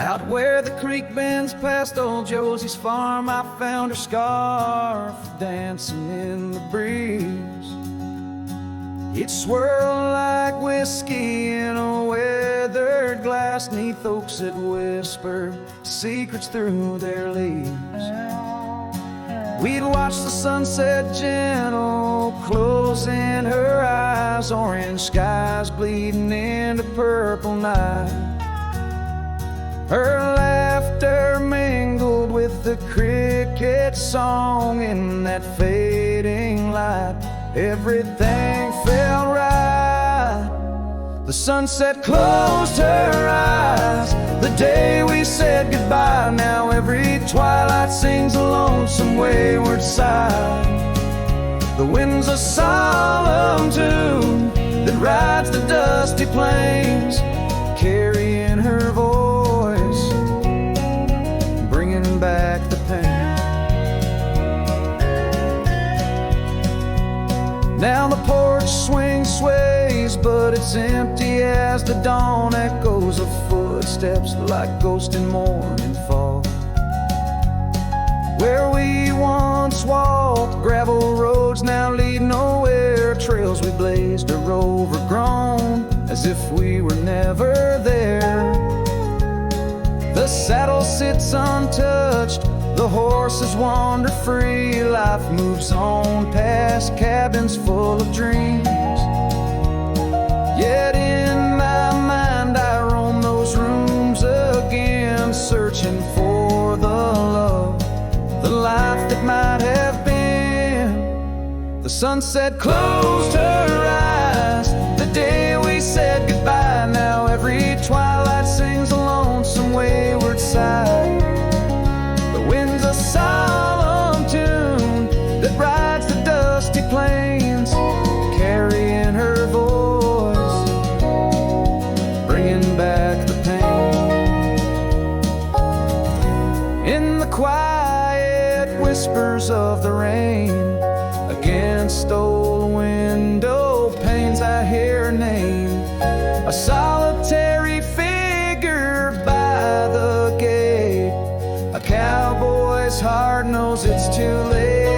Out where the creek bends past old Josie's farm, I found her scarf dancing in the breeze. It swirled like whiskey in a weathered glass, 'neath oaks that whisper secrets through their leaves. We'd watch the sunset gentle, closing her eyes, orange skies bleeding into purple night. Her laughter mingled with the cricket song in that fading light. Everything felt right. The sunset closed her eyes the day we said goodbye. Now every twilight sings a lonesome wayward sigh. The wind's a solemn tune that rides the dusty plains, carrying her voice, bringing back the pain. Now the porch swing sways, but it's empty as the dawn echoes of footsteps like ghosts in morning fall. Where we once walked, gravel roads now lead nowhere. Trails we blazed are overgrown, as if we were never there. The saddle sits untouched, the horses wander free. Life moves on past cabins full of dreams. Yet in my mind I roam those rooms again, searching for the love, the life that might have been. The sunset closed her eyes the day we said goodbye. Now every twilight sings a lonesome wayward sigh. The wind's a solemn tune that rides the dusty plains, carrying her voice, bringing back the pain. In the quiet whispers of the rain, against old window panes I hear her name, a solitary figure by the gate. A cowboy's heart knows it's too late.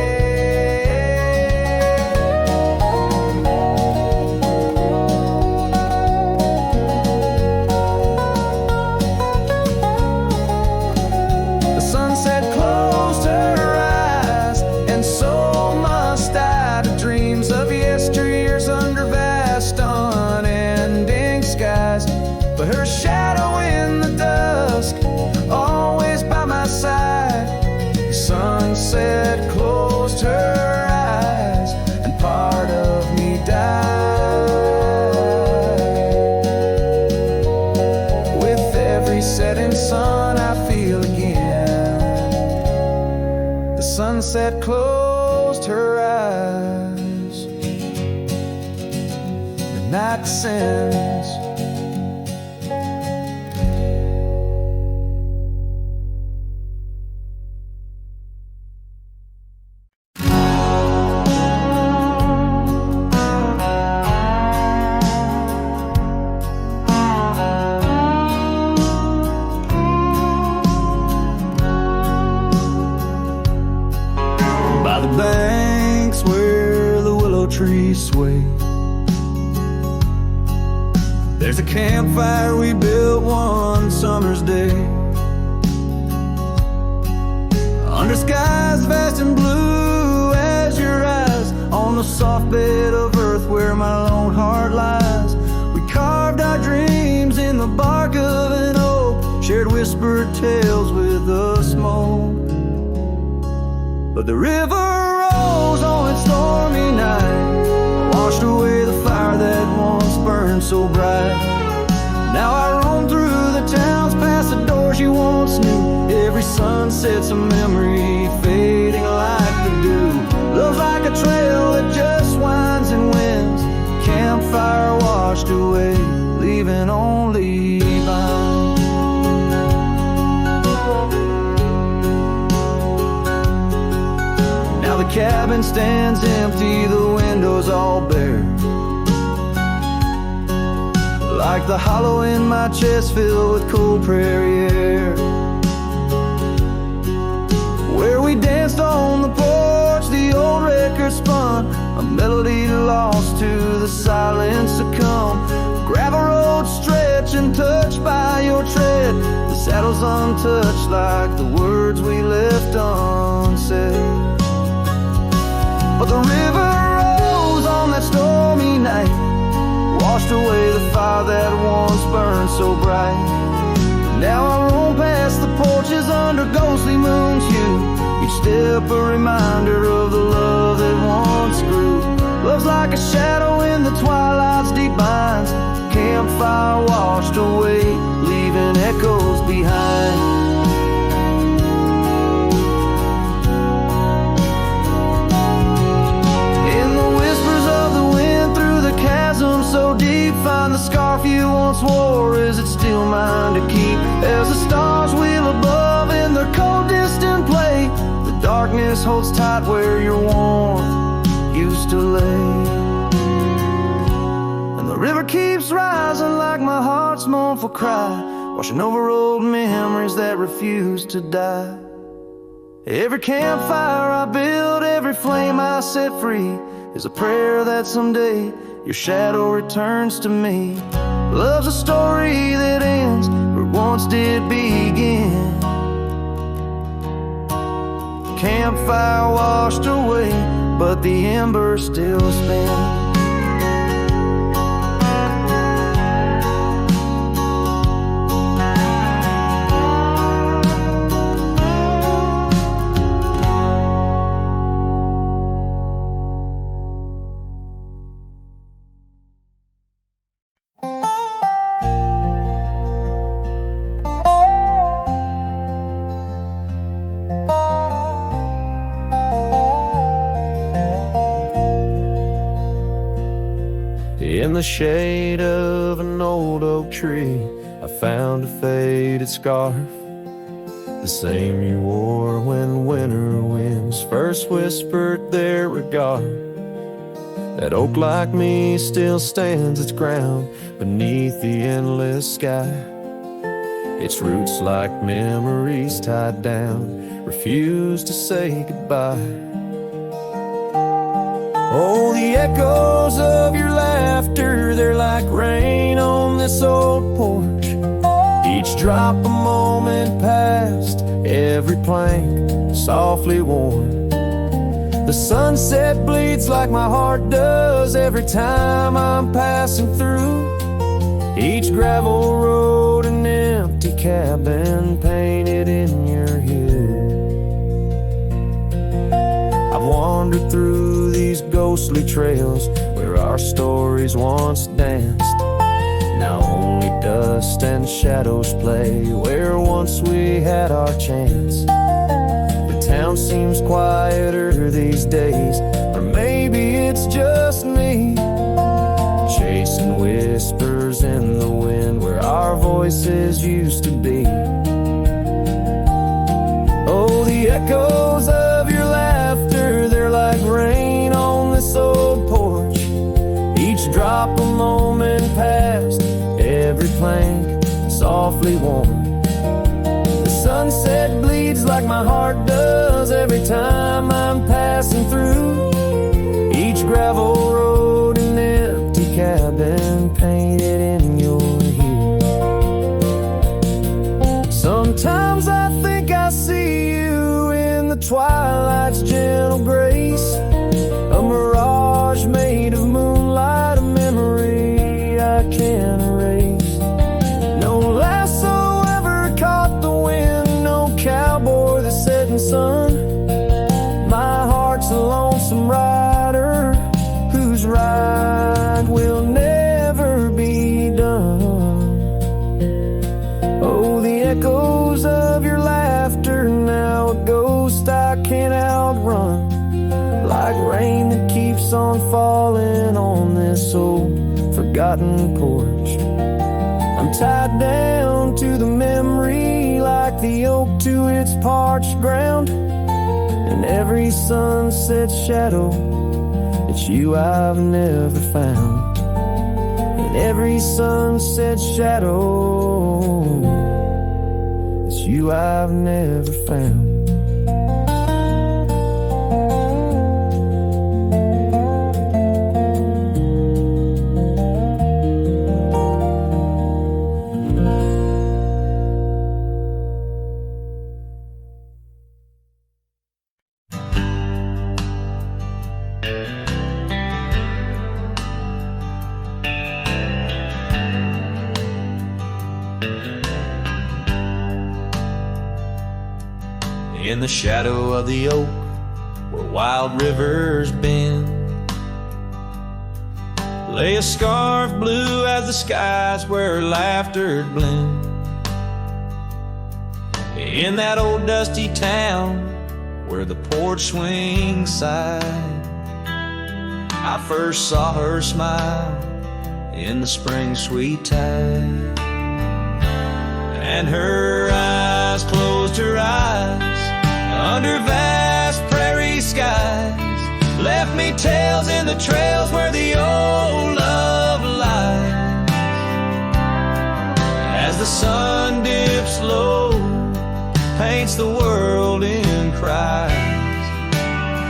The sunset closed her eyes, and so must I, to dreams of yesteryears under vast unending skies. But her shadow in the dusk, always by my side. The sunset closed her eyes, and part of me died. With every setting sun I feel again. The sunset closed her eyes. The night descends. Banks where the willow trees sway, there's a campfire we built one summer's day, under skies vast and blue as your eyes, on the soft bed of earth where my lone heart lies. We carved our dreams in the bark of an oak, shared whispered tales with the smoke. But the river rose on its stormy night, washed away the fire that once burned so bright. Now I roam through the towns, past the doors you once knew. Every sunset's a memory fading like the dew. Love's like a trail that just winds and wins. Campfire washed away, leaving only vines. Now the cabin stands empty, the windows all bare, like like the hollow in my chest filled with cool prairie air. Where we danced on the porch, the old record spun, a melody lost to the silence to come. Gravel road stretching, touched by your tread, the saddle's untouched like the words we left unsaid. But the river rose on that stormy night, washed away the fire that once burned so bright. Now I roam past the porches under ghostly moon's hue, each step a reminder of the love that once grew. Love's like a shadow in the twilight's deep binds, campfire washed away, leaving echoes behind. In the whispers of the wind through the chasm so deep, find the scarf you once wore, is it still mine to keep? As the stars wheel above in their cold distant play, the darkness holds tight where your warmth used to lay. And the river keeps rising like my heart's mournful cry, washing over old memories that refuse to die. Every campfire I build, every flame I set free, is a prayer that someday your shadow returns to me. Love's a story that ends where it once did begin. Campfire washed away, but the embers still spin. In the shade of an old oak tree, I found a faded scarf, the same you wore when winter winds first whispered their regard. That oak like me still stands its ground beneath the endless sky, its roots like memories tied down, refuse to say goodbye. Oh, the echoes of your laughter, they're like rain on this old porch, each drop a moment past, every plank softly worn. The sunset bleeds like my heart does every time I'm passing through, each gravel road an empty cabin painted in your hue. I've wandered through these ghostly trails where our stories once danced. Now only dust and shadows play where once we had our chance. The town seems quieter these days, or maybe it's just me, chasing whispers in the wind where our voices used to be. Oh, the echoes of your laughter, they're like rain on this old porch, each drop a moment past, every plank softly worn. The sunset bleeds like my heart does every time I'm passing through, each gravel road an empty cabin painted in your hue. Sometimes I think I see you in the twilight's gentle grace, a mirage made of moonlight, a memory I can't erase. No lasso ever caught the wind, no cowboy the setting sun. My heart's a lonesome rider whose ride will never be done. Oh, the echoes of your laughter, now a ghost I can't outrun, like rain that keeps on falling on this old forgotten porch. I'm tied down to the memory like the oak to its parched ground, and every sunset shadow, it's you I've never found. And every sunset shadow. It's you I've never found. In the shadow of the oak, where wild rivers bend, lay a scarf blue as the skies where laughter blend. In that old dusty town where the porch swings side, I first saw her smile in the spring sweet tide. And her eyes closed her eyes under vast prairie skies, left me tales in the trails where the old love lies. As the sun dips low, paints the world in cries,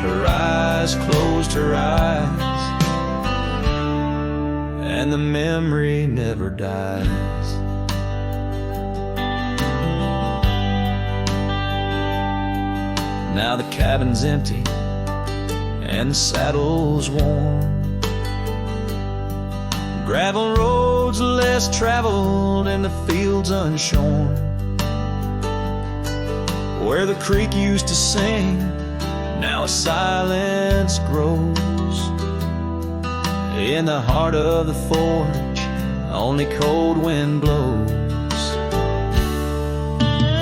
her eyes closed her eyes, and the memory never dies. Now the cabin's empty and the saddle's worn, gravel roads less traveled and the fields unshorn. Where the creek used to sing, now a silence grows. In the heart of the forge, only cold wind blows.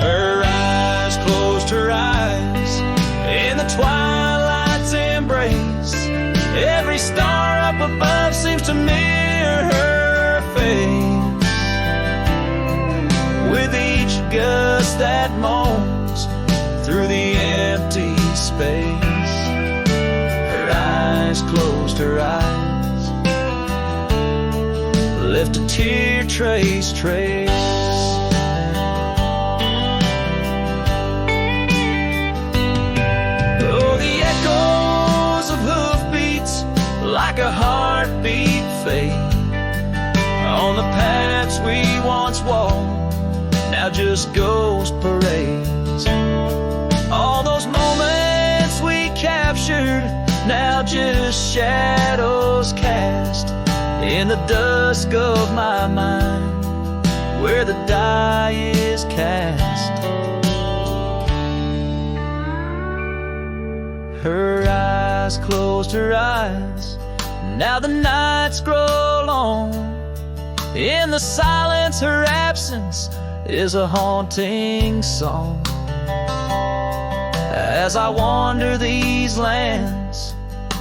Her eyes closed her eyes in the twilight's embrace. Every star up above seems to mirror her face. With each gust that moans through the empty space, her eyes closed her eyes, left a tear trace. Like a heartbeat fade on the paths we once walked, now just ghost parades. All those moments we captured, now just shadows cast in the dusk of my mind, where the die is cast. Her eyes closed her eyes, now the nights grow long. In the silence, her absence is a haunting song. As I wander these lands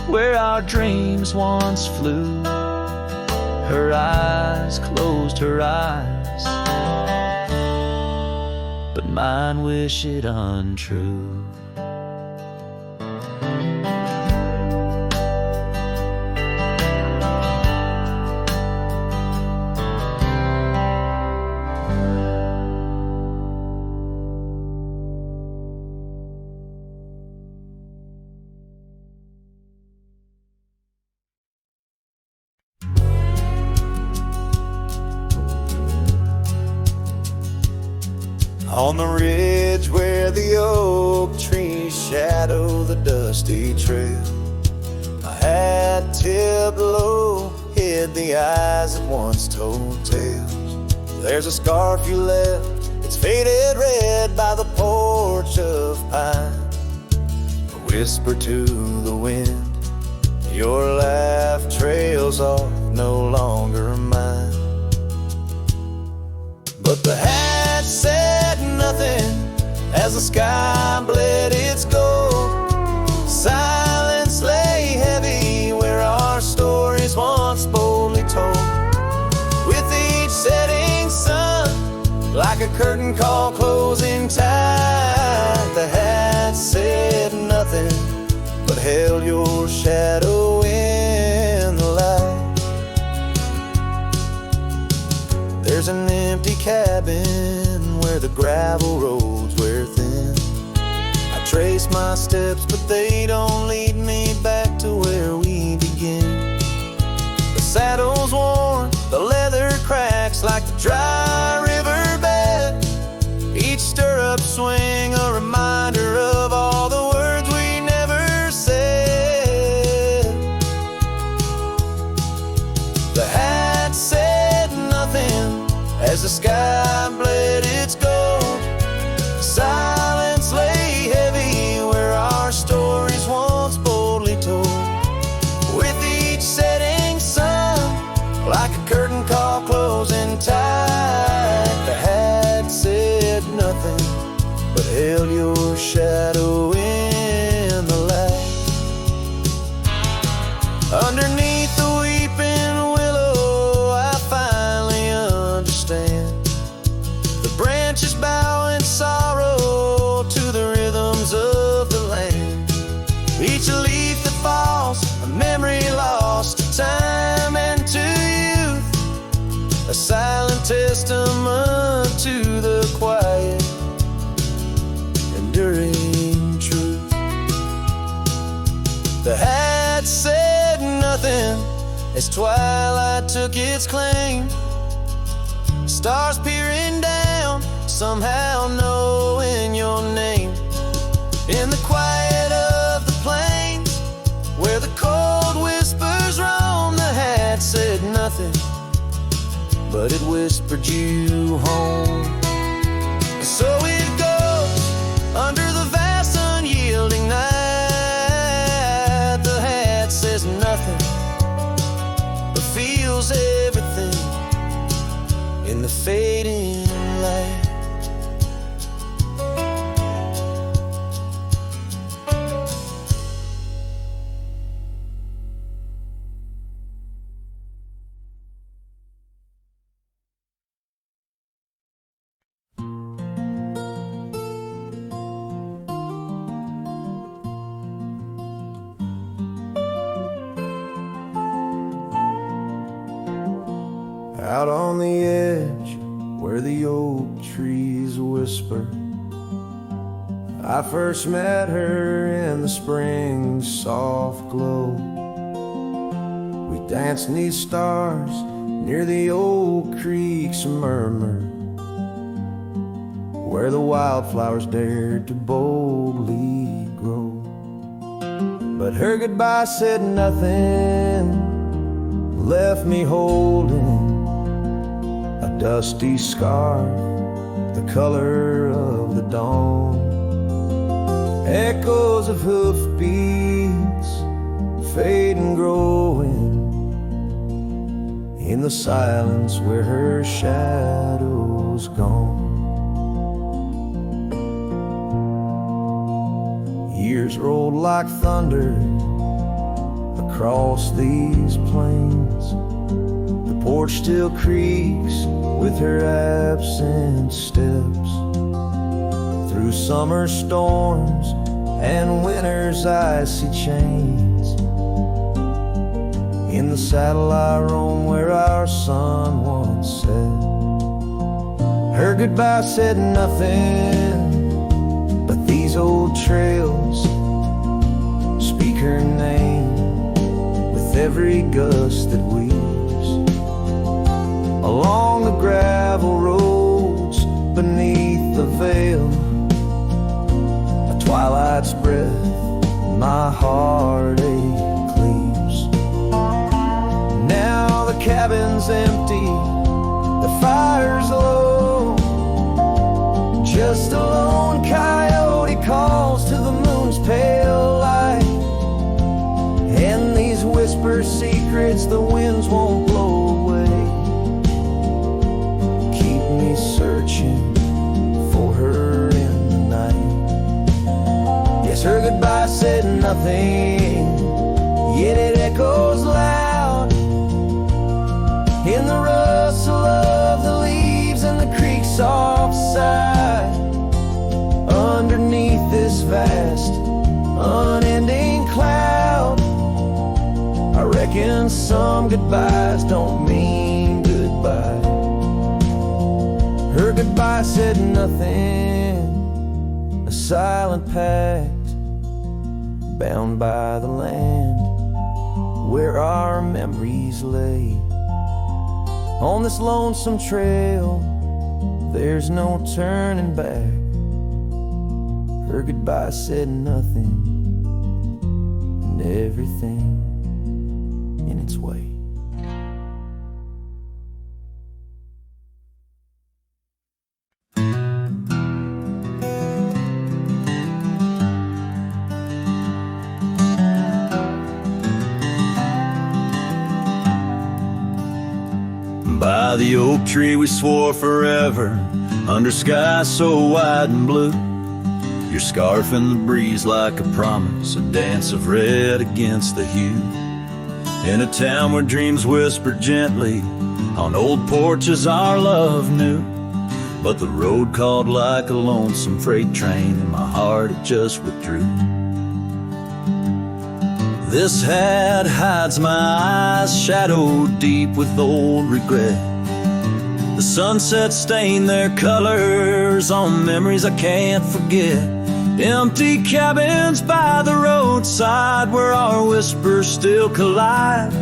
where our dreams once flew, her eyes closed her eyes, but mine wish it untrue. On the ridge where the oak trees shadow the dusty trail, a hat tipped low hid the eyes that once told tales. There's a scarf you left, it's faded red by the porch of pine. A whisper to the wind, your laugh trails off, no longer mine. But the hat said nothing as the sky bled its gold. Silence lay heavy where our stories once boldly told. With each setting sun, like a curtain call closing tight, the hat said nothing but held your shadow in the light. There's an empty cabin where the gravel roads wear thin. I trace my steps, but they don't lead me back to where we begin. The saddle's worn, the leather cracks like the dry riverbed. Each stirrup swing a reminder of all the words we never said. The hat said nothing as the sky bled its gold. Silence lay heavy where our stories once boldly told. With each setting sun, like a curtain call closing tight, the hat said nothing but held your shadow in the light. Underneath the weeping willow, I finally understand. The branches bow in sorrow to the rhythms of the land. Each leaf that falls, a memory lost to time and to youth, a silent testament to the quiet, enduring truth. The hat said nothing as twilight took its claim. Stars peering down, somehow knowing your name. In the quiet of the plains, where the cold whispers roam, the hat said nothing, but it whispered you home. So it goes under the vast unyielding night. The hat says nothing, but feels everything in the fading light. Out on the edge where the oak trees whisper, I first met her in the spring's soft glow. We danced 'neath stars near the old creek's murmur, where the wildflowers dared to boldly grow. But her goodbye said nothing, left me holding a dusty scarf, the color of the dawn. Echoes of hoofbeats fade and growing in the silence where her shadow's gone. Years rolled like thunder across these plains. The porch still creaks with her absent steps. Through summer storms and winter's icy chains, in the saddle I roam where our sun once set. Her goodbye said nothing, but these old trails speak her name with every gust that weaves. Along the gravel roads beneath the veil, a twilight's breath my heartache cleaves. Now the cabin's empty, the fire's low, just a lone coyote calls to the moon's pale light. And these whisper secrets the winds won't blow away keep me searching for her in the night. Yes, her goodbye said nothing, yet it echoes loud in the rustle of the leaves and the creek's soft side. Underneath this vast, unending cloud, I reckon some goodbyes don't mean goodbye. said nothing, a silent pact bound by the land where our memories lay. On this lonesome trail, there's no turning back. Her goodbye said nothing, and everything in its way. By the oak tree we swore forever, under skies so wide and blue. Your scarf in the breeze like a promise, a dance of red against the hue. In a town where dreams whisper gently, on old porches our love knew. But the road called like a lonesome freight train, and my heart it just withdrew. This hat hides my eyes, shadowed deep with old regret. The sunset stained their colors on memories I can't forget. Empty cabins by the roadside where our whispers still collide.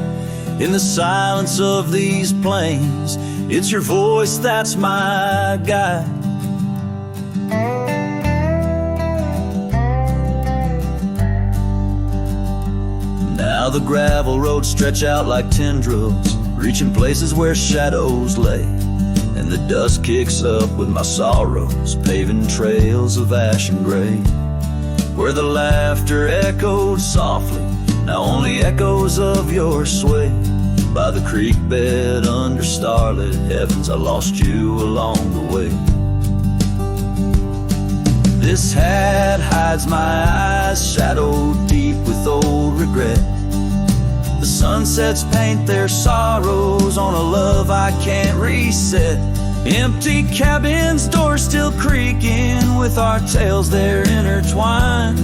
In the silence of these plains, it's your voice that's my guide. Now the gravel roads stretch out like tendrils, reaching places where shadows lay. And the dust kicks up with my sorrows, paving trails of ash and gray. Where the laughter echoed softly, now only echoes of your sway. By the creek bed under starlit heavens, I lost you along the way. This hat hides my eyes, shadowed deep with old regret. The sunsets paint their sorrows on a love I can't reset. Empty cabins, doors still creaking with our tales there intertwined.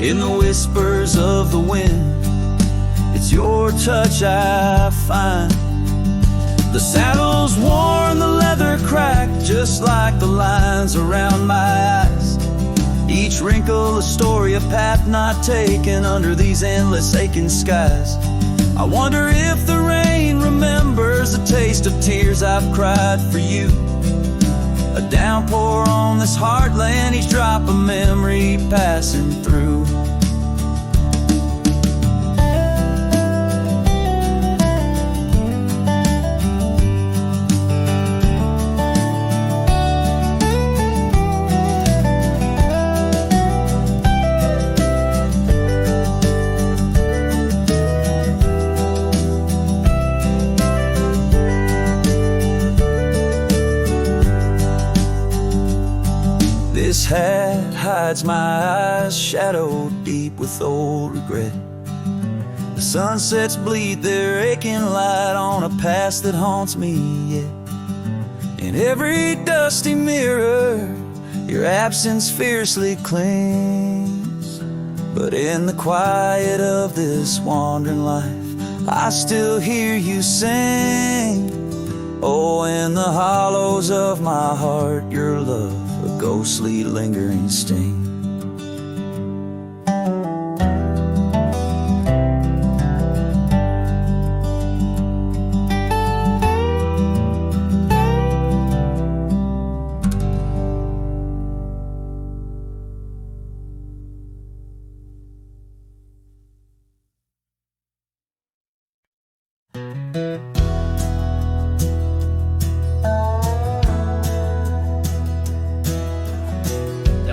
In the whispers of the wind, it's your touch I find. The saddle's worn, the leather cracked, just like the lines around my eyes. Each wrinkle a story, a path not taken under these endless aching skies. I wonder if the rain remembers the taste of tears I've cried for you. A downpour on this heartland, each drop a memory passing through. This hat hides my eyes, shadowed deep with old regret. The sunsets bleed their aching light on a past that haunts me yet. In every dusty mirror, your absence fiercely clings. But in the quiet of this wandering life, I still hear you sing. Oh, in the hollows of my heart, your love, a ghostly lingering sting.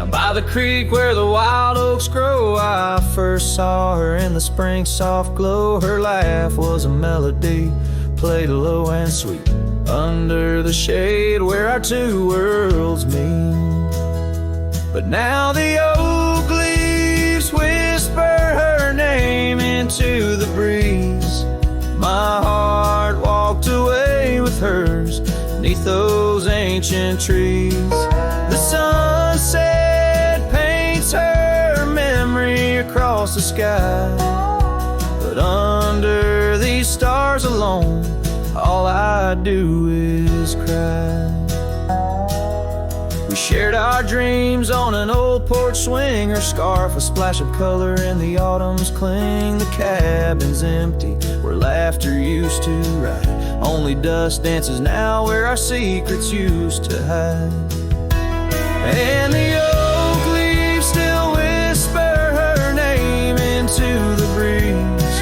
By the creek where the wild oaks grow, I first saw her in the spring soft glow. Her laugh was a melody, played low and sweet, under the shade where our two worlds meet. But now the oak leaves whisper her name into the breeze. My heart walked away with hers, neath those ancient trees. The sunset her memory across the sky, but under these stars alone, all I do is cry. shared our dreams on an old porch swing. Her scarf a splash of color in the autumn's cling. The cabin's empty where laughter used to ride. Only dust dances now where our secrets used to hide. And the oak leaves still whisper her name into the breeze.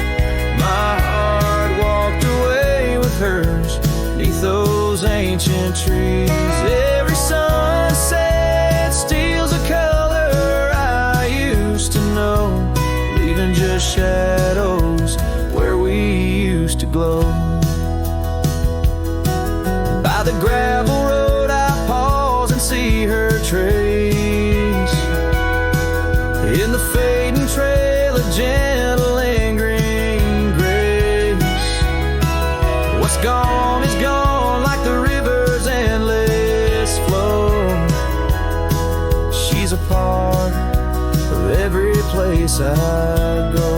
My heart walked away with hers beneath those ancient trees. Every sunset steals a color I used to know, leaving just shadows where we used to glow. By the gravel road I pause and see her trace. In the fading trail a gentle lingering grace. What's gone is gone like the river's endless flow. She's a part of every place I go.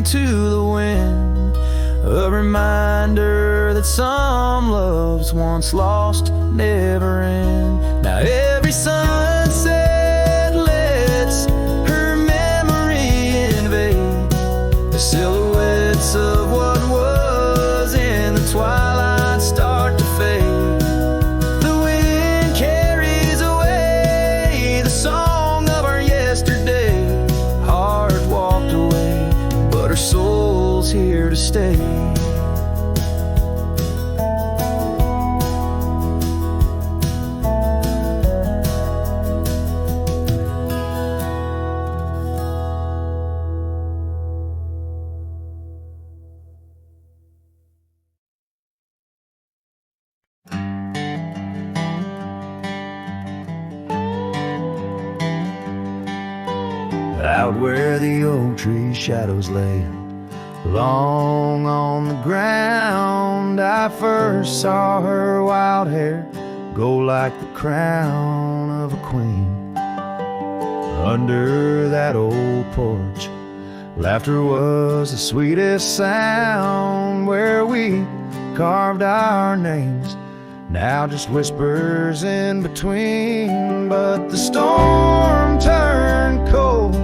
To the wind, a reminder that some loves once lost never end. Now every sunset lets her memory invade the silhouettes of what was in the twilight start to fade. The wind carries away the song of our yesterday. Heart walked away, but her soul's here to stay. Out where the oak tree shadows lay long on the ground, I first saw her wild hair go like the crown of a queen. Under that old porch, laughter was the sweetest sound. Where we carved our names, now just whispers in between. But the storm turned cold,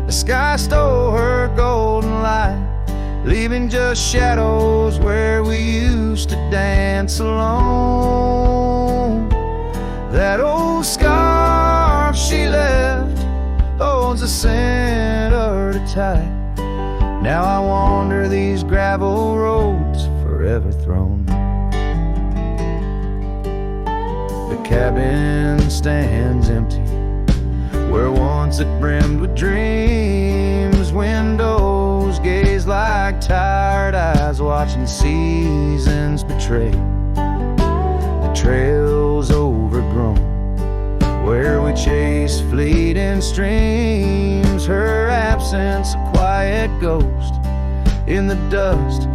the sky stole her golden light, leaving just shadows where we used to dance alone. That old scarf she left holds a scent of her tight. Now I wander these gravel roads forever thrown. The cabin stands empty where once it brimmed with dreams. Windows gaze like tired eyes watching seasons betray. The trail's overgrown where we chase fleeting streams. Her absence a quiet ghost in the dust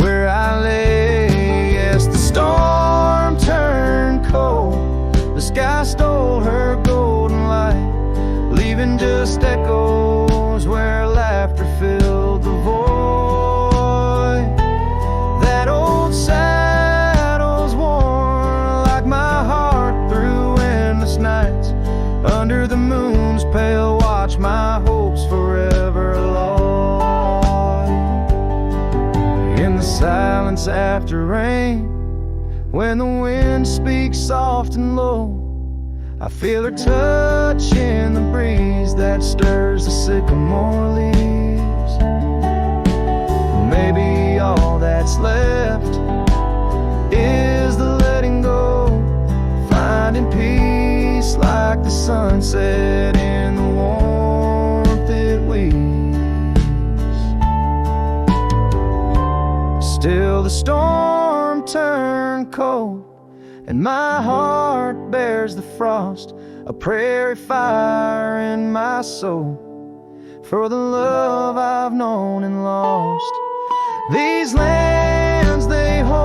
where I lay. Yes, the storm turned cold, the sky stole her golden light, leaving just echoes where laughter filled the void. That old saddle's worn like my heart through endless nights. Under the moon's pale watch, my hopes forever lost. In the silence after rain, when the wind speaks soft and low, I feel her touch in the breeze that stirs the sycamore leaves. Maybe all that's left is the letting go, finding peace like the sunset in the warmth it weaves. Still the storm turned cold, and my heart bears the frost, a prairie fire in my soul, for the love I've known and lost. These lands, they hold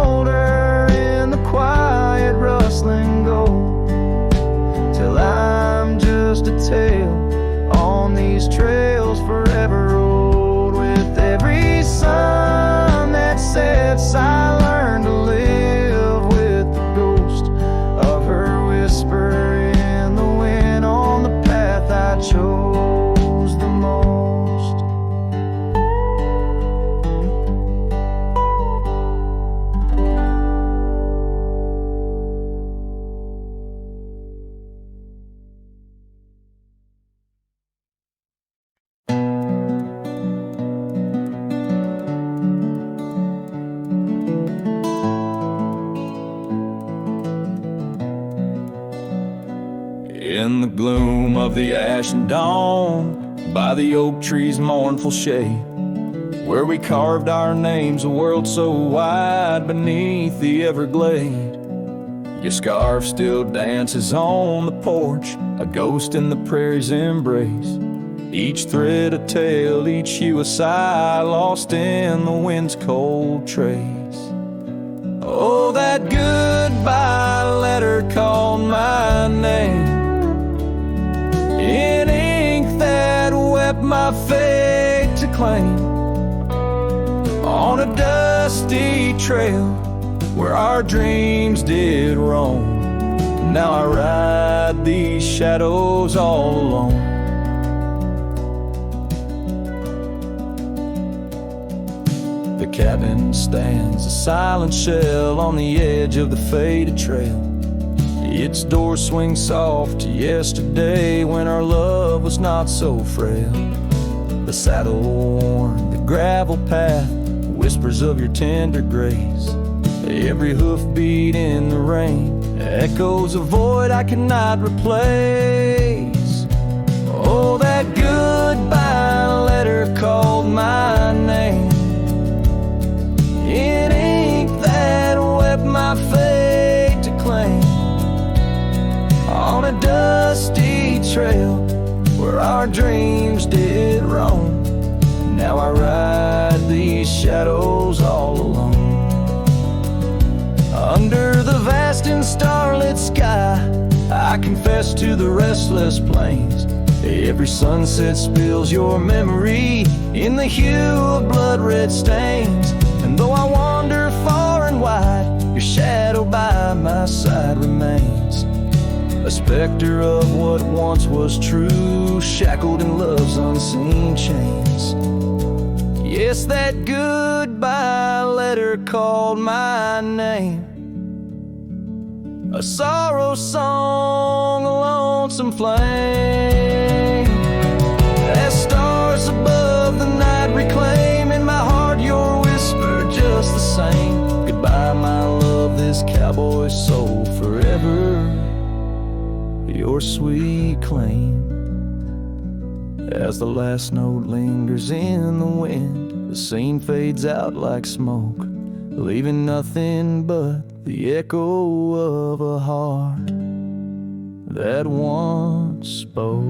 in the gloom of the ashen dawn, by the oak tree's mournful shade, where we carved our names, a world so wide beneath the Everglade. Your scarf still dances on the porch, a ghost in the prairie's embrace. Each thread a tale, each hue a sigh, lost in the wind's cold trace. Oh, that goodbye letter called my name in ink that wept my fate to claim, on a dusty trail where our dreams did roam. Now I ride these shadows all alone. The cabin stands a silent shell on the edge of the faded trail. Its door swings soft to yesterday when our love was not so frail. The saddle worn, the gravel path, whispers of your tender grace. Every hoofbeat in the rain echoes a void I cannot replace. Oh, that goodbye letter called my name in ink that wept my fate to claim, on a dusty trail where our dreams did roam. Now I ride these shadows all alone. Under the vast and starlit sky, I confess to the restless plains. Every sunset spills your memory in the hue of blood-red stains. And though I wander far and wide, your shadow by my side remains, a specter of what once was true, shackled in love's unseen chains. Yes, that goodbye letter called my name, a sorrow song, a lonesome flame. As stars above the night reclaim in my heart your whisper just the same. Goodbye, my love, this cowboy soul, forever your sweet claim. As the last note lingers in the wind, the scene fades out like smoke, leaving nothing but the echo of a heart that once spoke.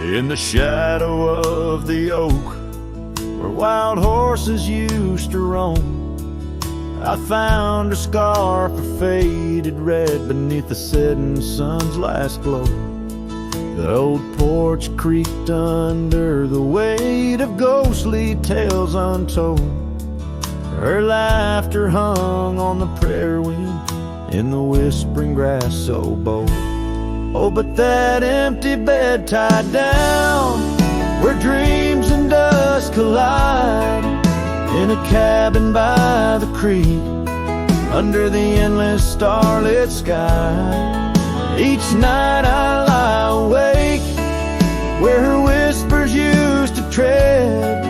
In the shadow of the oak, where wild horses used to roam, I found a scarf of faded red beneath the setting sun's last glow. The old porch creaked under the weight of ghostly tales untold. Her laughter hung on the prairie wind in the whispering grass so bold. Oh, but that empty bed tied down where dreams and dust collide, in a cabin by the creek under the endless starlit sky. Each night I lie awake where her whispers used to tread.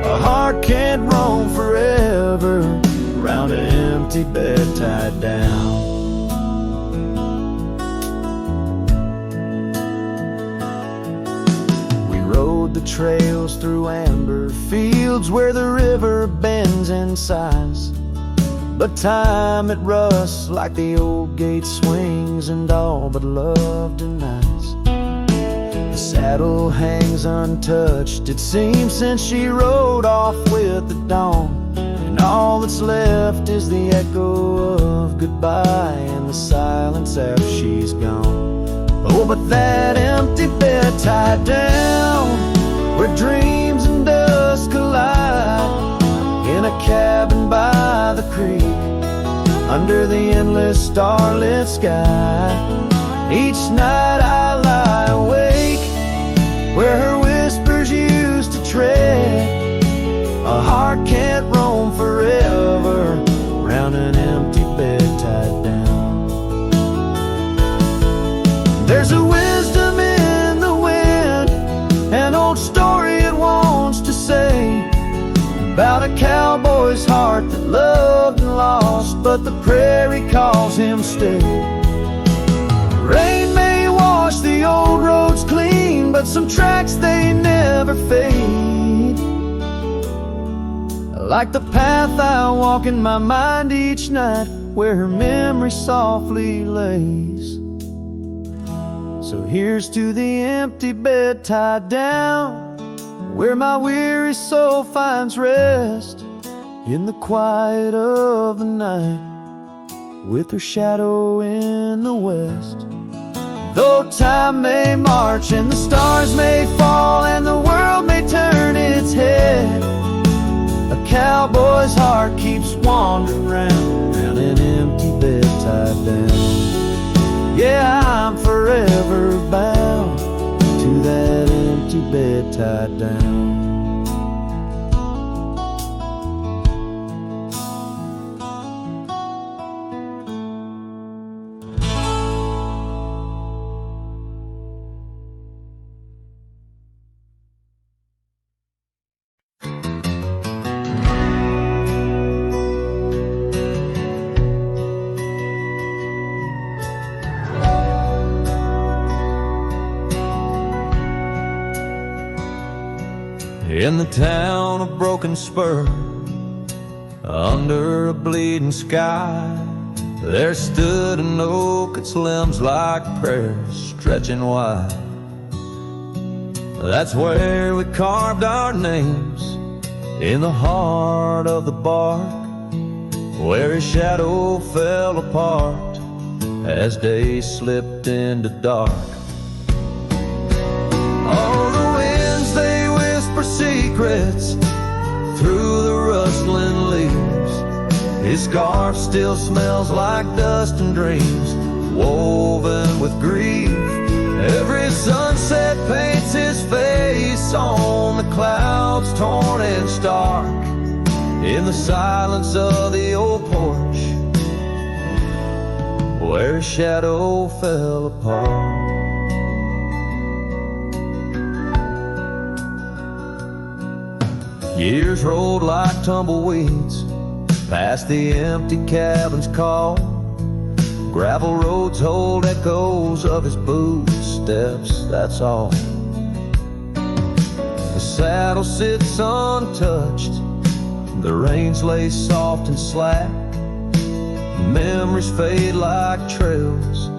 A heart can't roam forever round an empty bed tied down. The trails through amber fields where the river bends and sighs, but time it rusts like the old gate swings and all but love denies. The saddle hangs untouched, it seems, since she rode off with the dawn, and all that's left is the echo of goodbye and the silence after she's gone. Oh, but that empty bed tied down where dreams and dust collide, in a cabin by the creek under the endless starlit sky. Each night I lie awake where her whispers used to tread. A heart can't roam forever round an empty bed tied down. old story it wants to say about a cowboy's heart that loved and lost, but the prairie calls him stay. Rain may wash the old roads clean, but some tracks they never fade. Like the path I walk in my mind each night, where her memory softly lays. So here's to the empty bed tied down, where my weary soul finds rest, in the quiet of the night, with her shadow in the west. Though time may march and the stars may fall and the world may turn its head, a cowboy's heart keeps wandering round an empty bed tied down. Yeah, I'm forever bound to that empty bed tied down. In the town of Broken Spur, under a bleeding sky, there stood an oak, its limbs like prayers stretching wide. That's where we carved our names, in the heart of the bark, where his shadow fell apart as day slipped into dark. Oh, the winds, they whisper secrets through the rustling leaves. His scarf still smells like dust and dreams, woven with grief. Every sunset paints his face on the clouds, torn and stark, in the silence of the old porch, where his shadow fell apart. Years rolled like tumbleweeds past the empty cabin's call. Gravel roads hold echoes of his footsteps, that's all. The saddle sits untouched, the reins lay soft and slack. Memories fade like trails,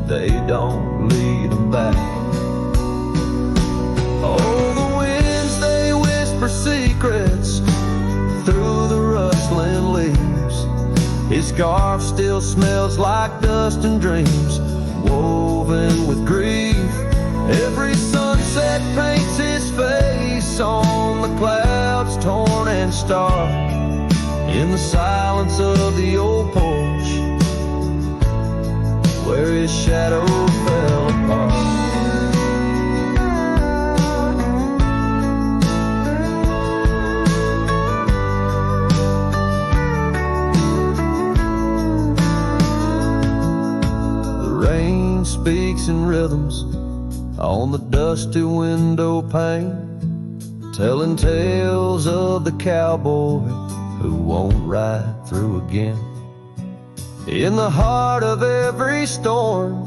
they don't lead them back. Oh, the winds, they whisper secrets through the rustling leaves. His scarf still smells like dust and dreams, woven with grief. Every sunset paints his face on the clouds, torn and stark, in the silence of the old porch, where his shadow fell apart. Speaks in rhythms on the dusty window pane, telling tales of the cowboy who won't ride through again. In the heart of every storm,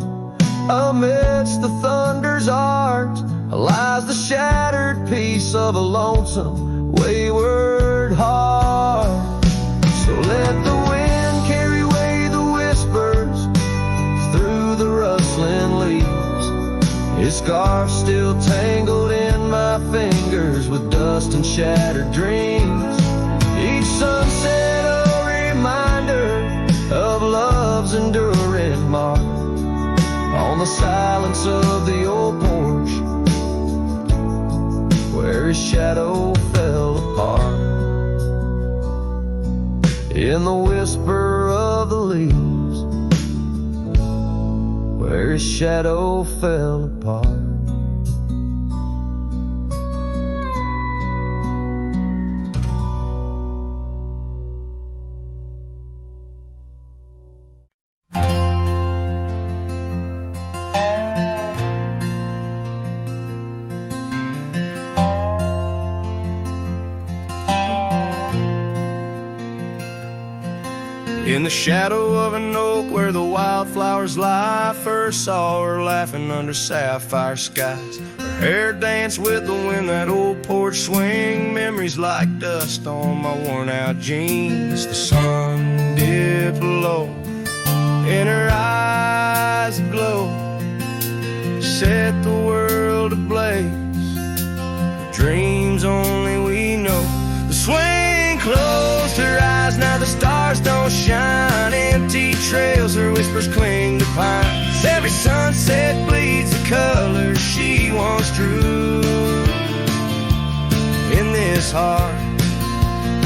amidst the thunder's art, lies the shattered piece of a lonesome, wayward heart. So let the wind carry away the whispers through the rustling leaves. His scarf still tangled in my fingers with dust and shattered dreams. Each sunset a reminder of love's enduring mark on the silence of the old porch, where his shadow fell apart. In the whisper of the leaves, where his shadow fell apart. In the shadow of an oak where the wildflowers lie, first saw her laughing under sapphire skies. Her hair danced with the wind, that old porch swing. Memories like dust on my worn out jeans. The sun dipped low, in her eyes aglow, set the world ablaze. Dreams only we know. The swing closed her eyes, now the stars don't shine. Empty trails, her whispers cling to pines. Every sunset bleeds the colors she once drew. In this heart,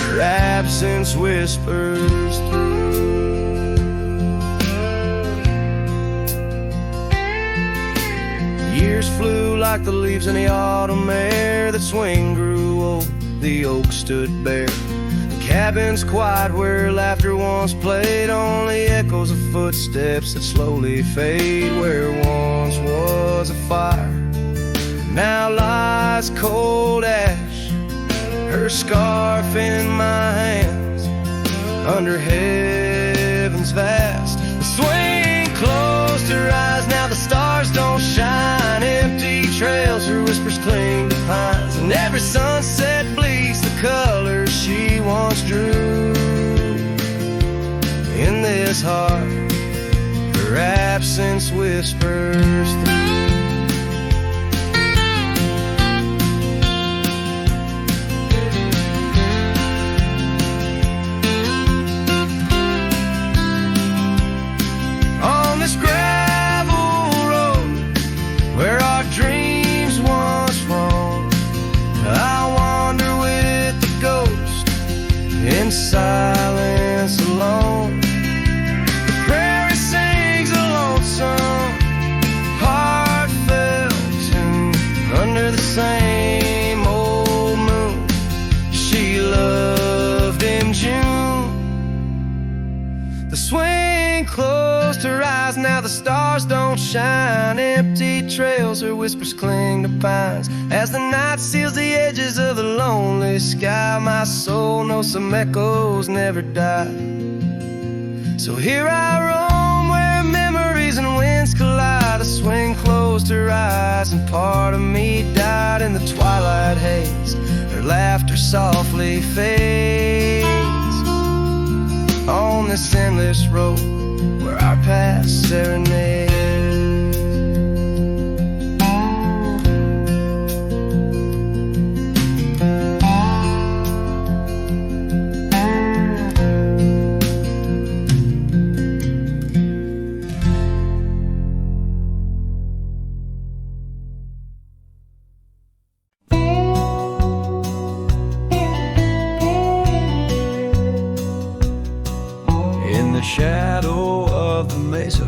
her absence whispers through. Years flew like the leaves in the autumn air. The swing grew old, the oak stood bare. The cabin's quiet where laughter once played, only echoes of footsteps that slowly fade. Where once was a fire, now lies cold ash. Her scarf in my hands, under heaven's vast. The swing closed her eyes, now the stars don't shine. Empty trails, her whispers cling to pines. And every sunset bleeds the colors she once drew. In this heart, her absence whispers through. On this gravel road where our dreams once roamed, I wander with the ghost in silence alone. The prairie sings a lonesome, heartfelt tune under the same old moon she loved in June. The swing closed her eyes, now the stars don't shine. Empty trails, her whispers cling to pines. As the night seals the edges of the lonely sky, my soul knows some echoes never die. So here I roam where memories and winds collide. The swing closed her eyes and part of me died in the twilight haze. Her laughter softly fades on this endless road where our past serenade. In the shadow of the mesa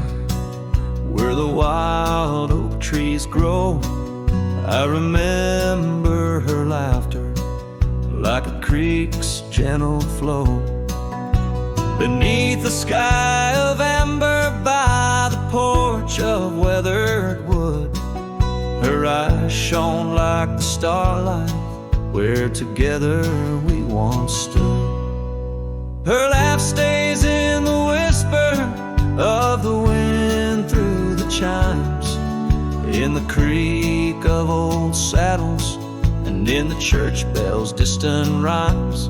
where the wild oak trees grow, I remember her laughter like a creek's gentle flow. Beneath the sky of amber by the porch of weathered wood, her eyes shone like the starlight where together we once stood. Her laugh stays in the whisper of the wind through the chimes, in the creak of old saddles and in the church bells' distant rhymes.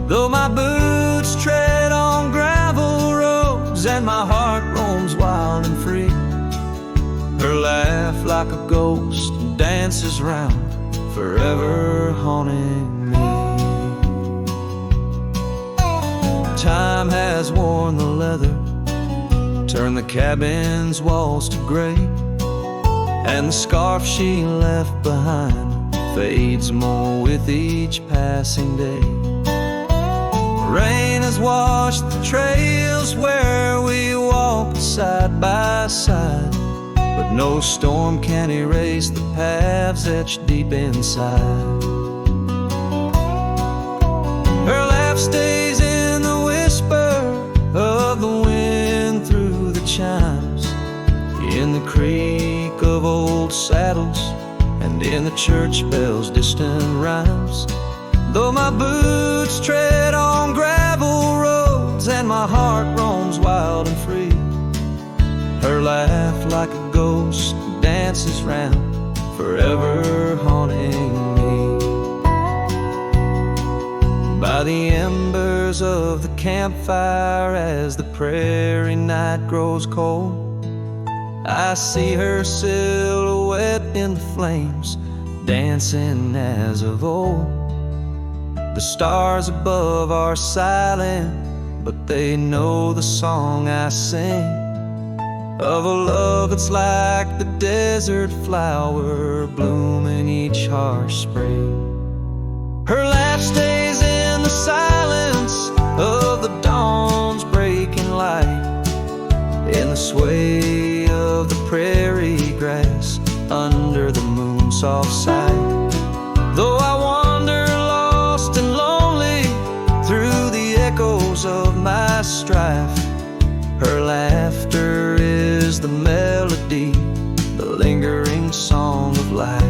Though my boots tread on gravel roads and my heart roams wild and free, her laugh like a ghost dances round, forever haunting me. Time has worn the leather, turned the cabin's walls to gray, and the scarf she left behind fades more with each passing day. Rain has washed the trails where we walked side by side, but no storm can erase the paths etched deep inside. Her laugh stays in the whisper of the wind through the chimes, in the creak of old saddles and in the church bells' distant rhymes. Though my boots tread on gravel roads and my my heart roams wild and free. Her laugh like a ghost dances round, forever haunting me. By the embers of the campfire, as the prairie night grows cold, I see her silhouette in the flames, dancing as of old. The stars above are silent, but they know the song I sing, of a love that's like the desert flower blooming each harsh spring. Her laugh stays in the silence of the dawn's breaking light, in the sway of the prairie grass under the moon's soft sight. Though I wander lost and lonely through the echoes of my strife, her laughter is the melody, the lingering song of life.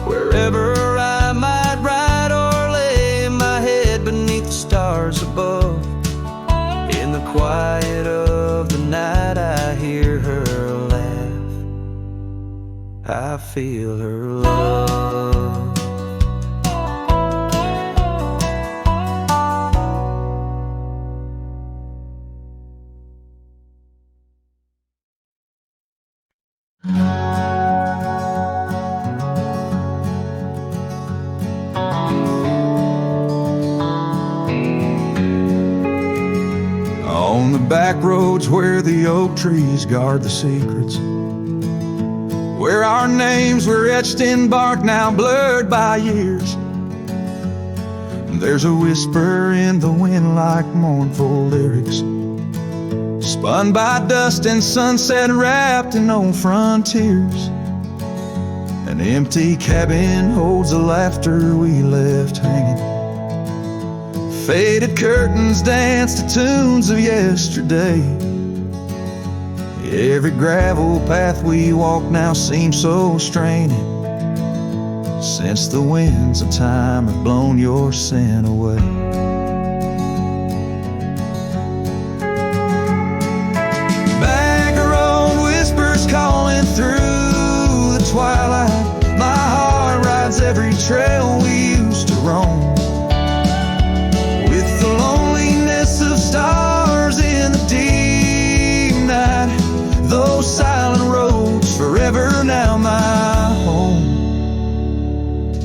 Wherever I might ride or lay my head beneath the stars above, in the quiet of the night I hear her laugh, I feel her love. On the back roads where the oak trees guard the secrets, where our names were etched in bark now blurred by years, there's a whisper in the wind like mournful lyrics, spun by dust and sunset wrapped in old frontiers. An empty cabin holds the laughter we left hanging. Faded curtains dance to tunes of yesterday. Every gravel path we walk now seems so straining, since the winds of time have blown your sin away. Back road whispers calling through the twilight. My heart rides every trail we used to roam, of stars in the deep night. Those silent roads forever now my home.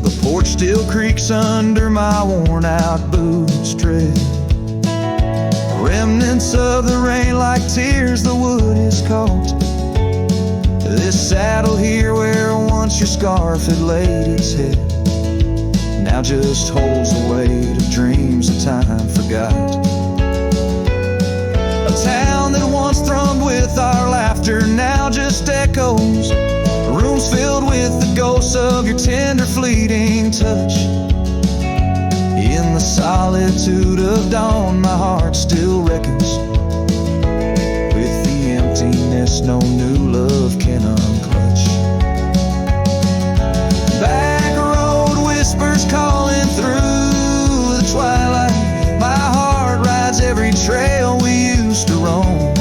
The porch still creaks under my worn out boots tread. Remnants of the rain like tears the wood has caught. This saddle here where once your scarf had laid its head now just holds the weight of dreams that time forgot. A town that once thrummed with our laughter now just echoes. Rooms filled with the ghosts of your tender fleeting touch. In the solitude of dawn my heart still reckons with the emptiness no new love can unclutch. Back road whispers calling through the twilight. My heart rides every trail we used to roam,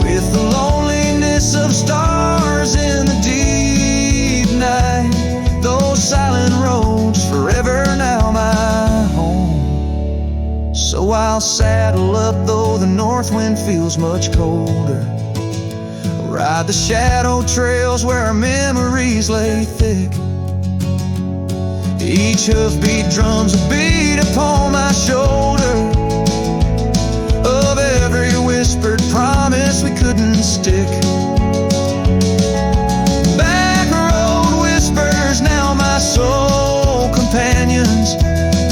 with the loneliness of stars in the deep night. Those silent roads forever now my home. So I'll saddle up though the north wind feels much colder, ride the shadow trails where our memories lay thick. Each hoofbeat drums a beat upon my shoulder of every whispered promise we couldn't stick. Back road whispers now my soul companions,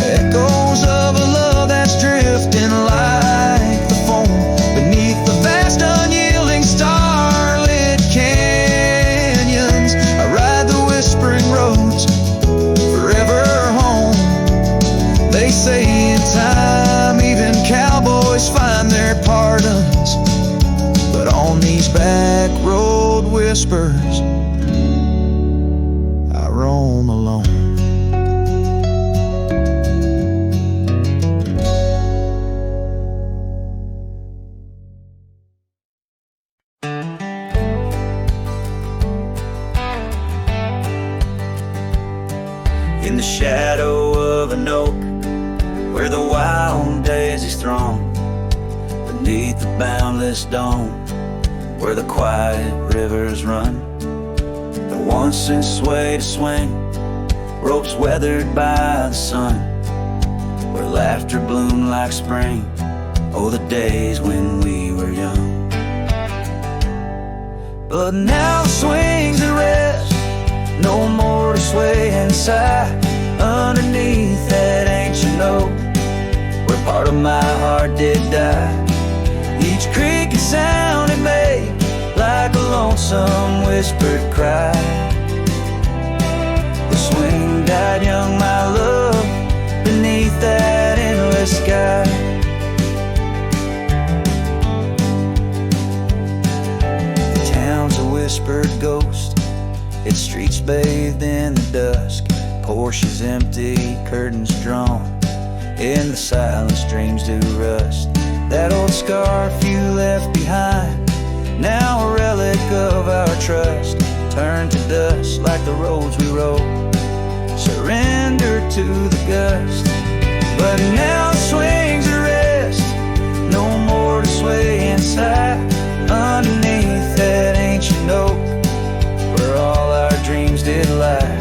echoes of a love that's drifting like the foam beneath the vast unyielding starlit canyons. I ride the whispering roads forever home. They say in time even cowboys find their pardons, but on these back road whispers I roam alone. in the shadow of an oak, where the wild daisies throng, beneath the boundless dome, where the quiet rivers run, the once in sway to swing, ropes weathered by the sun, where laughter bloomed like spring. Oh, the days when we were young. But now the swings at rest, no more to sway and sigh, underneath that ancient oak, where part of my heart did die. Each creaking sound it made, like a lonesome whispered cry. The swing died young, my love, beneath that endless sky. The town's a whispered ghost, its streets bathed in the dusk, Porsches empty, curtains drawn, in the silence dreams do rust. That old scarf you left behind, now a relic of our trust, turned to dust like the roads we rode, surrendered to the gust. But now the swings at rest, no more to sway inside, underneath that ancient oak, where all our dreams did lie.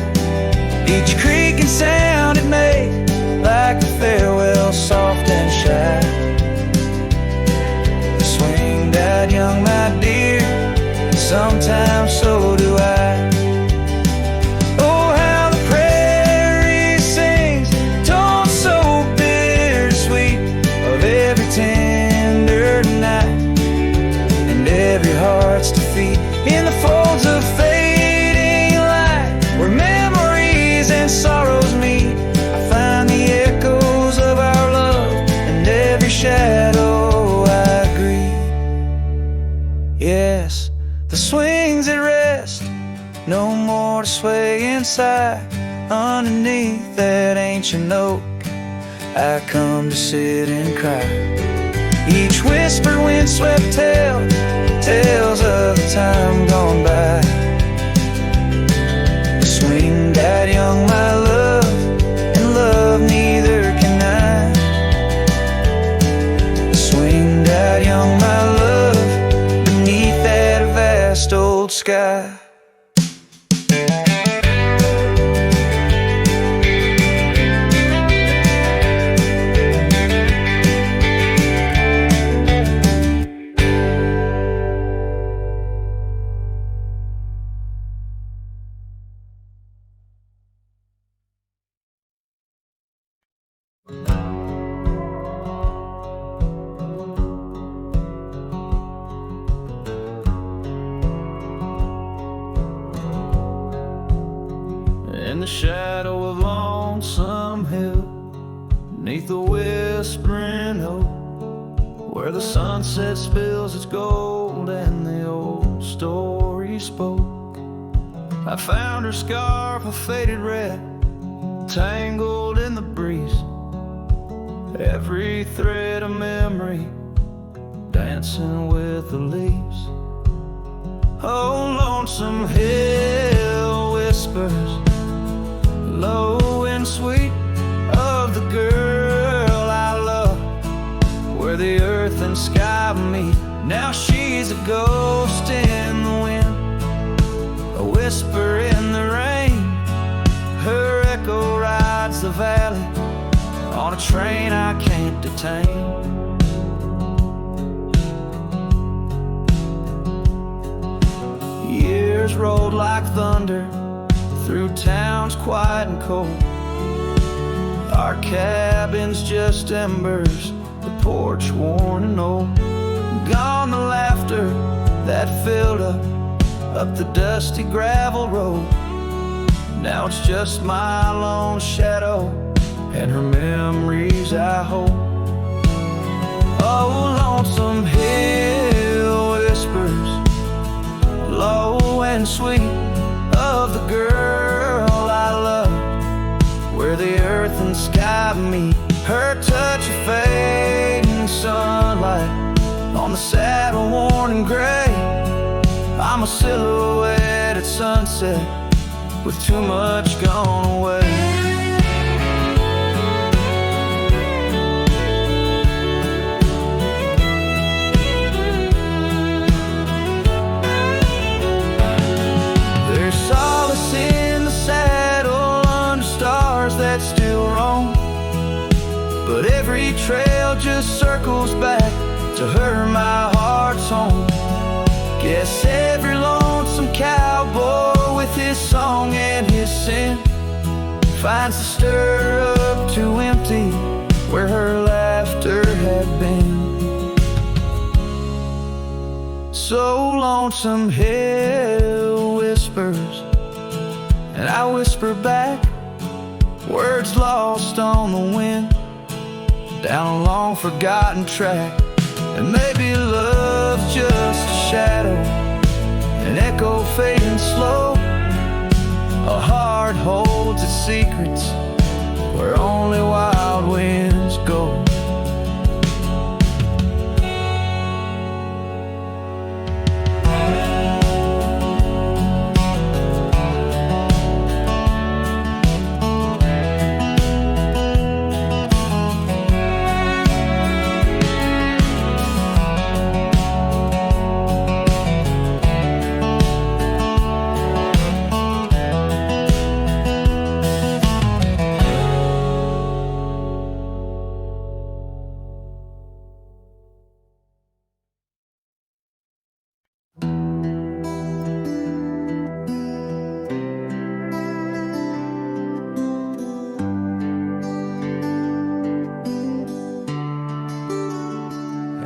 Each creaking sound it made, like a farewell soft and shy. The swing died young, my dear, sometimes so do I. Oh, how the prairie sings, tones so bittersweet, of every tender night and every heart's defeat, in the folds of fading light, where memories and sorrows meet. I find the echoes of our love, and every shadow I greet. Yes, the swings at rest, no more to sway inside, underneath that ancient oak, I come to sit and cry. Each whisper windswept tale, tales of the time gone by. The swing died young, my love, and love neither can I. The swing died young, my love, beneath that vast old sky. In the shadow of Lonesome Hill, beneath the whispering oak, where the sunset spills its gold and the old story spoke, I found her scarf of faded red, tangled in the breeze, every thread of memory dancing with the leaves. Oh, Lonesome Hill whispers, low and sweet, of the girl I love, where the earth and sky meet. Now she's a ghost in the wind, a whisper in the rain, her echo rides the valley on a train I can't detain. Years rolled like thunder through towns quiet and cold, our cabin's just embers, the porch worn and old. Gone the laughter that filled up the dusty gravel road. Now it's just my lone shadow and her memories I hold. Oh, Lonesome Hill whispers, low and sweet, of the girl I love, where the earth and sky meet. Her touch of fading sunlight on the saddle worn and gray. I'm a silhouette at sunset with too much gone away. but every trail just circles back to her, my heart's home. Guess every lonesome cowboy with his song and his sin finds the stirrup too empty where her laughter had been. So lonesome hell whispers, and I whisper back, words lost on the wind, down a long forgotten track. And maybe love's just a shadow, an echo fading slow. A heart holds its secrets where only wild winds go.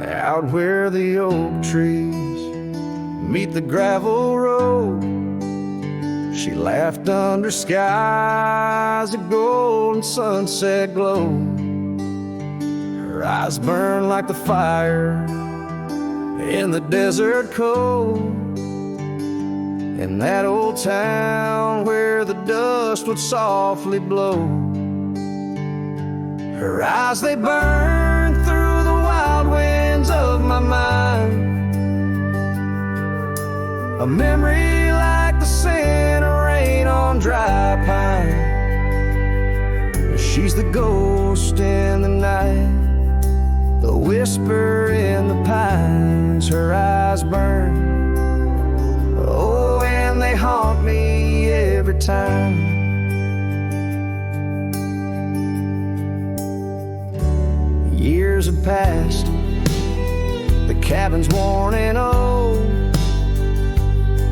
Out where the oak trees meet the gravel road, she laughed under skies of gold and sunset glow. Her eyes burned like the fire in the desert cold, in that old town where the dust would softly blow. Her eyes, they burned through the wild winds of my mind, a memory like the scent of rain on dry pine. She's the ghost in the night, the whisper in the pines. Her eyes burn, oh, and they haunt me every time. Years have passed, the cabin's worn and old,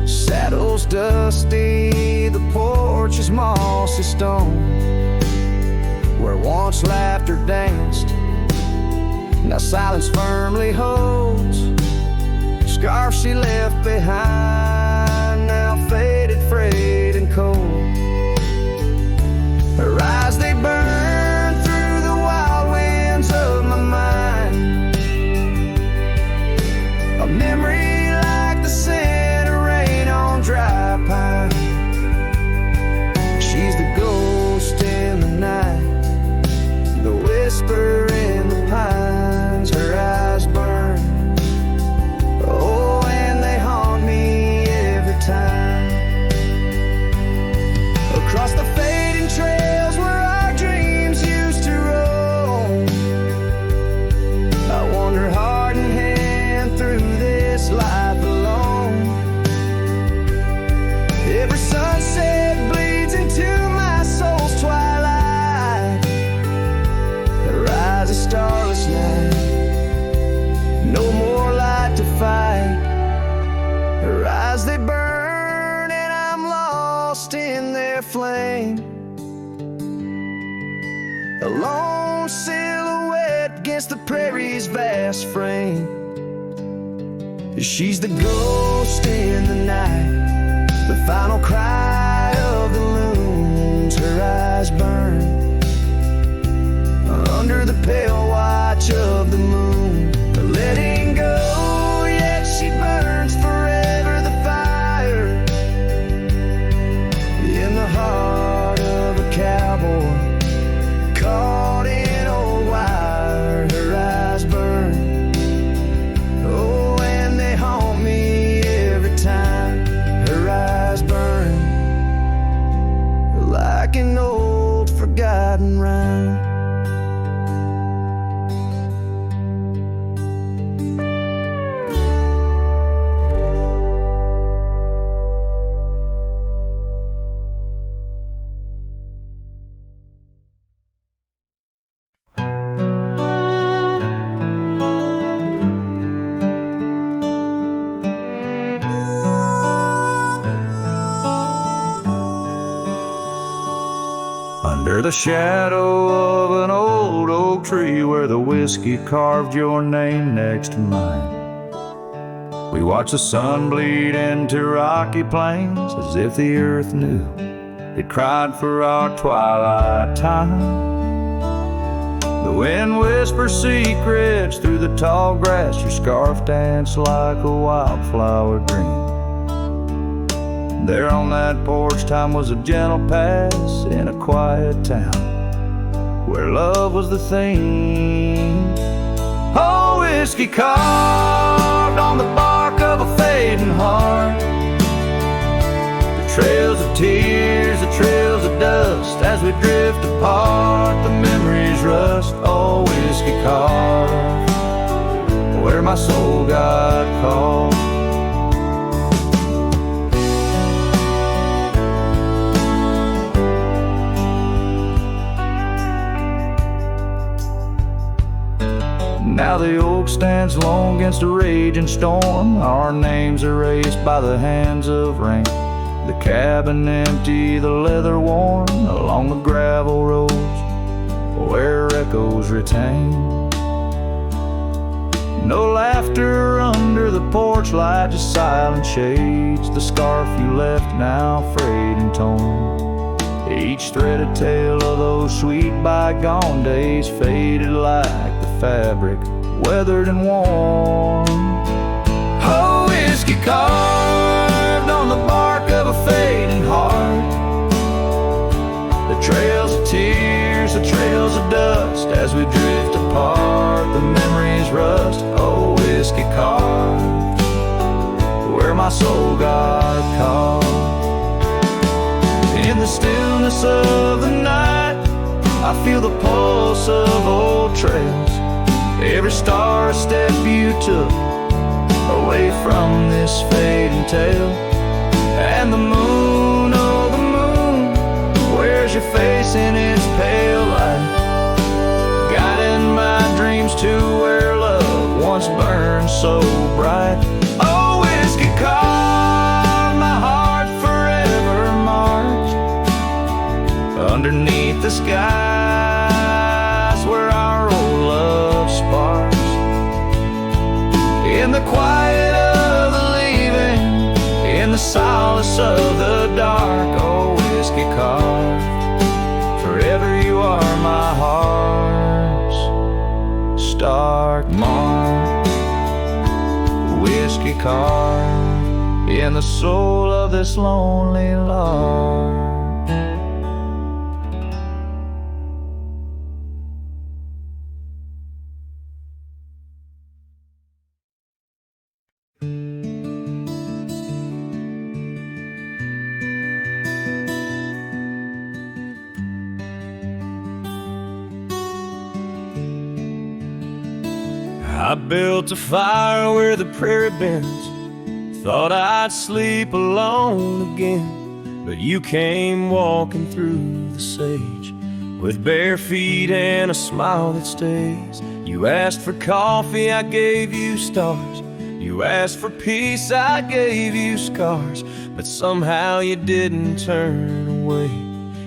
saddle's dusty, the porch is mossy stone. Where once laughter danced, now silence firmly holds. Scarf she left behind, now faded, frayed and cold. Her eyes, they burn through the wild winds of my mind, a memory like the scent of rain on dry pine. She's the ghost in the night, the whisper in the pines. Her eyes burn, oh, and they haunt me every time. Across the fading trails where our dreams used to roam, I wander heart in hand through this life alone. Every sunset bleeds into my soul's twilight. There rises a starless night, no more light to fight. Her eyes, they burn, and I'm lost in their flame, a lone silhouette against the prairie's vast frame. She's the ghost in the night, the final cry of the loons. Her eyes burn under the pale watch of the moon. Letting go, yet she burns forever, the fire in the heart of a cowboy caught in old wire. Her eyes burn, oh, and they haunt me every time. Her eyes burn like an old forgotten rhyme. under the shadow of an old oak tree where the whiskey carved your name next to mine. We watched the sun bleed into rocky plains as if the earth knew it cried for our twilight time. The wind whispers secrets through the tall grass. Your scarf danced like a wildflower dream. There on that porch, time was a gentle pass in a quiet town where love was the theme. Oh, whiskey carved on the bark of a fading heart. The trails of tears, the trails of dust. As we drift apart, the memories rust. Oh, whiskey carved where my soul got caught. Now the oak stands alone against a raging storm, our names erased by the hands of rain. The cabin empty, the leather worn, along the gravel roads where echoes retain. No laughter under the porch light, just silent shades. The scarf you left now frayed and torn, each thread a tale of those sweet bygone days, faded like the fabric, weathered and worn. Oh, whiskey carved on the bark of a fading heart. The trails of tears, the trails of dust. As we drift apart, the memories rust. Oh, whiskey carved where my soul got caught. In the stillness of the night, I feel the pulse of old trails. Every star a step you took away from this fading tale. And the moon, oh the moon, wears your face in its pale light, guiding my dreams to where love once burned so bright. Oh, whiskey carved my heart forever marked underneath the skies where our old love sparks. In the quiet of the leaving, in the solace of the dark. Oh, whiskey carved, forever you are my heart's stark mark. Whiskey carved in the soul of this lonely lark. I built a fire where the prairie bends, thought I'd sleep alone again, but you came walking through the sage with bare feet and a smile that stays. You asked for coffee, I gave you stars. You asked for peace, I gave you scars, but somehow you didn't turn away.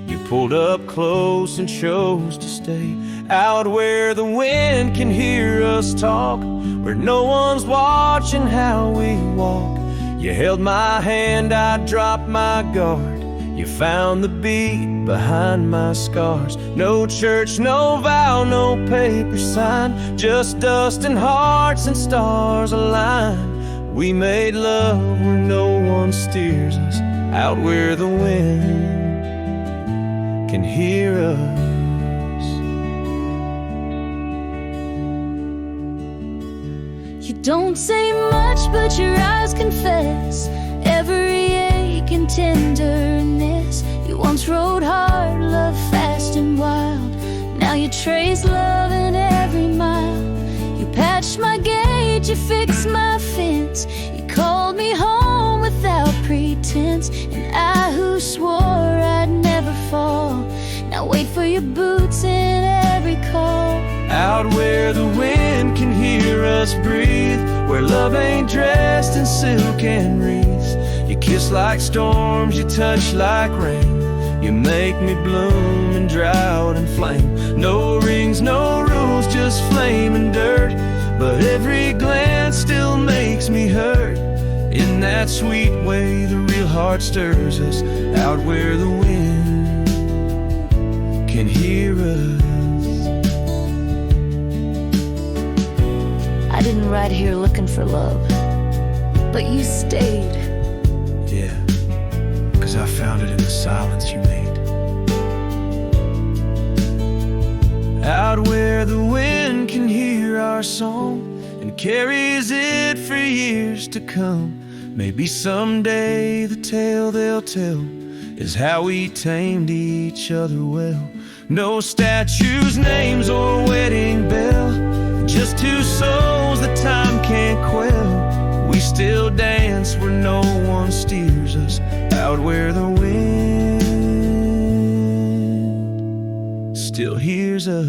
You pulled up close and chose to stay out where the wind can hear us talk, where no one's watching how we walk. You held my hand, I dropped my guard. You found the beat behind my scars. No church, no vow, no paper sign, just dust and hearts and stars aligned. We made love where no one steers us, out where the wind can hear us. You don't say much, but your eyes confess every ache and tenderness. You once rode hard, loved fast and wild. Now you trace love in every mile. You patched my gate, you fixed my fence. You called me home without pretense. And I who swore I'd never fall, now wait for your boots in every call. Out where the wind can hear us breathe, where love ain't dressed in silk and wreaths. You kiss like storms, you touch like rain. You make me bloom in drought and flame. No rings, no rules, just flame and dirt. But every glance still makes me hurt. In that sweet way, the real heart stirs us out where the wind can hear us. I didn't ride here looking for love, but you stayed. Yeah, 'cause I found it in the silence you made. Out where the wind can hear our song and carries it for years to come. Maybe someday the tale they'll tell is how we tamed each other well. No statues, names, or wedding bell, just two souls that time can't quell. We still dance where no one steers us, out where the wind still hears us.